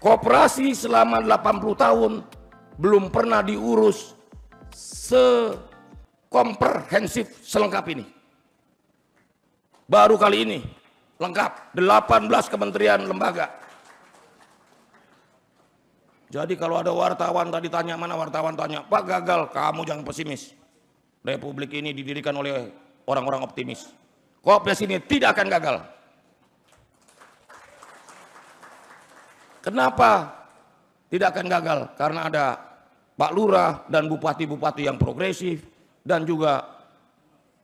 Koperasi selama 80 tahun belum pernah diurus sekomprehensif selengkap ini. Baru kali ini lengkap 18 kementerian lembaga. Jadi kalau ada wartawan tadi tanya, mana wartawan tanya, Pak gagal, kamu jangan pesimis. Republik ini didirikan oleh orang-orang optimis. Kopdes ini tidak akan gagal. Kenapa tidak akan gagal? Karena ada Pak Lurah dan bupati-bupati yang progresif dan juga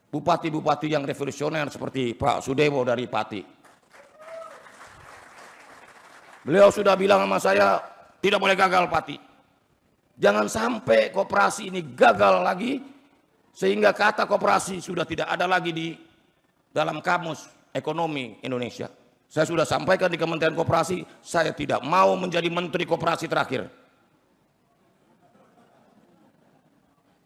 bupati-bupati yang revolusioner seperti Pak Sudewo dari Pati. Beliau sudah bilang sama saya, tidak boleh gagal Pati. Jangan sampai koperasi ini gagal lagi sehingga kata koperasi sudah tidak ada lagi di dalam kamus ekonomi Indonesia. Saya sudah sampaikan di Kementerian Koperasi, saya tidak mau menjadi Menteri Koperasi terakhir.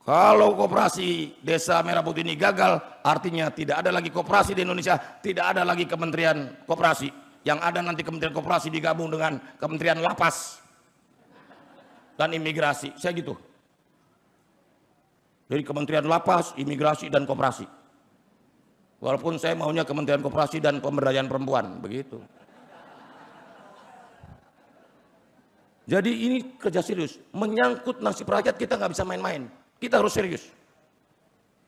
Kalau koperasi Desa Merah Putih ini gagal, artinya tidak ada lagi koperasi di Indonesia, tidak ada lagi Kementerian Koperasi. Yang ada nanti Kementerian Koperasi digabung dengan Kementerian Lapas dan Imigrasi, saya gitu. Jadi Kementerian Lapas, Imigrasi, dan Koperasi. Walaupun saya maunya Kementerian Koperasi dan Pemberdayaan Perempuan, begitu. Jadi ini kerja serius, menyangkut nasib rakyat kita nggak bisa main-main, kita harus serius.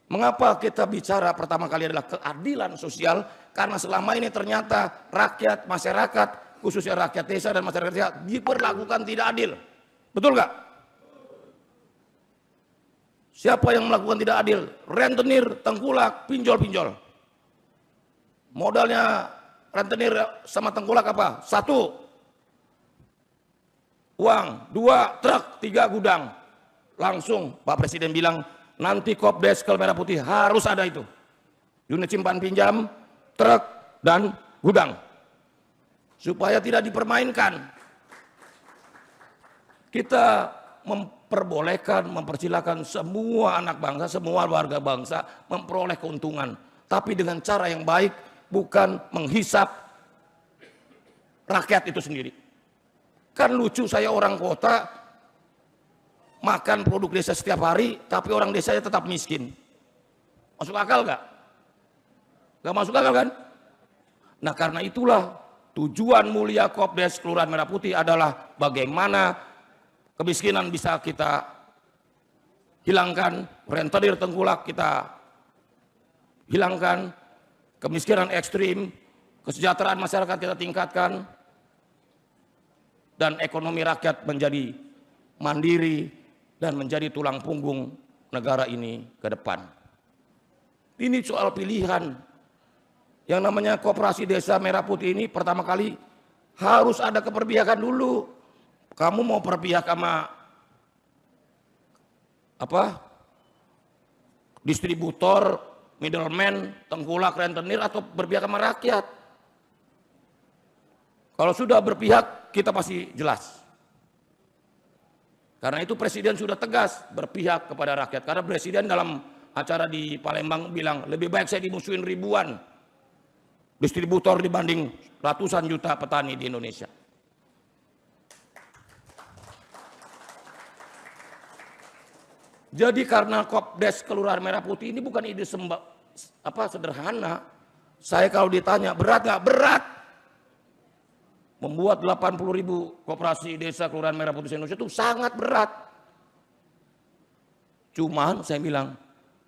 Mengapa kita bicara pertama kali adalah keadilan sosial? Karena selama ini ternyata rakyat, masyarakat, khususnya rakyat desa dan masyarakat desa diperlakukan tidak adil. Betul nggak? Siapa yang melakukan tidak adil? Rentenir, tengkulak, pinjol-pinjol. Modalnya rentenir sama tengkulak apa? 1 uang, 2 truk, 3 gudang. Langsung Pak Presiden bilang nanti Kopdes Merah Putih harus ada itu. Unit simpan pinjam, truk, dan gudang. Supaya tidak dipermainkan. Kita memperbolehkan, mempersilahkan semua anak bangsa, semua warga bangsa memperoleh keuntungan. Tapi dengan cara yang baik, bukan menghisap rakyat itu sendiri. Kan lucu, saya orang kota makan produk desa setiap hari, tapi orang desanya tetap miskin. Masuk akal gak? Gak masuk akal kan? Nah karena itulah tujuan mulia Kopdes Kelurahan Merah Putih adalah bagaimana kemiskinan bisa kita hilangkan, rentenir tengkulak kita hilangkan, kemiskinan ekstrim, kesejahteraan masyarakat kita tingkatkan, dan ekonomi rakyat menjadi mandiri dan menjadi tulang punggung negara ini ke depan. Ini soal pilihan. Yang namanya Koperasi Desa Merah Putih ini pertama kali harus ada keperpihakan dulu. Kamu mau perpihak sama apa? Distributor, middleman, tengkulak, rentenir, atau berpihak sama rakyat. Kalau sudah berpihak, kita pasti jelas. Karena itu Presiden sudah tegas berpihak kepada rakyat. Karena Presiden dalam acara di Palembang bilang, lebih baik saya dimusuhin ribuan distributor dibanding ratusan juta petani di Indonesia. Jadi karena Kopdes Kelurahan Merah Putih ini bukan ide sederhana. Saya kalau ditanya berat nggak? Berat. Membuat 80.000 koperasi desa Kelurahan Merah Putih Indonesia itu sangat berat. Cuman saya bilang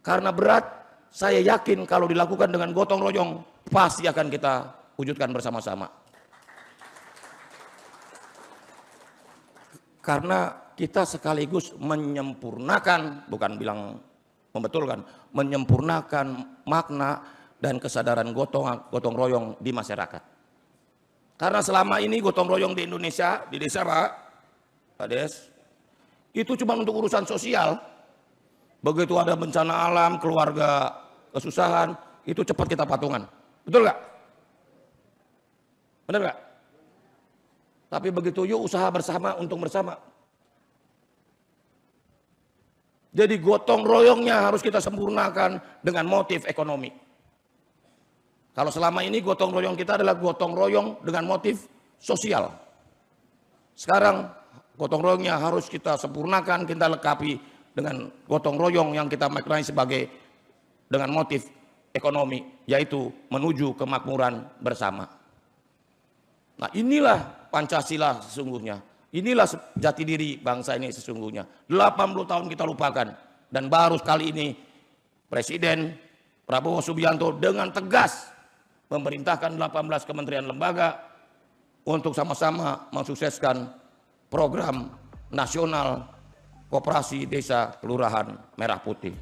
karena berat, saya yakin kalau dilakukan dengan gotong royong pasti akan kita wujudkan bersama-sama. Karena kita sekaligus menyempurnakan, bukan bilang membetulkan, menyempurnakan makna dan kesadaran gotong royong di masyarakat. Karena selama ini gotong royong di Indonesia, di desa Pak Des, itu cuma untuk urusan sosial. Begitu ada bencana alam, keluarga kesusahan, itu cepat kita patungan. Betul nggak? Benar nggak? Tapi begitu yuk usaha bersama, untung bersama. Jadi gotong royongnya harus kita sempurnakan dengan motif ekonomi. Kalau selama ini gotong royong kita adalah gotong royong dengan motif sosial. Sekarang gotong royongnya harus kita sempurnakan, kita lengkapi dengan gotong royong yang kita maknai sebagai dengan motif ekonomi, yaitu menuju kemakmuran bersama. Nah, inilah Pancasila sesungguhnya. Inilah jati diri bangsa ini sesungguhnya. 80 tahun kita lupakan, dan baru kali ini Presiden Prabowo Subianto dengan tegas memerintahkan 18 kementerian lembaga untuk sama-sama mensukseskan program nasional Koperasi Desa Kelurahan Merah Putih.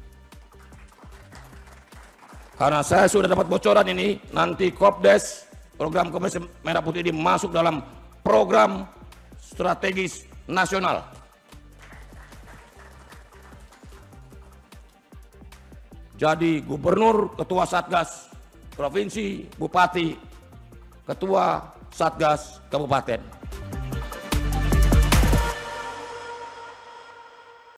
Karena saya sudah dapat bocoran ini, nanti Kopdes, program Koperasi Merah Putih ini masuk dalam program strategis nasional. Jadi gubernur, ketua Satgas provinsi, bupati, ketua Satgas kabupaten.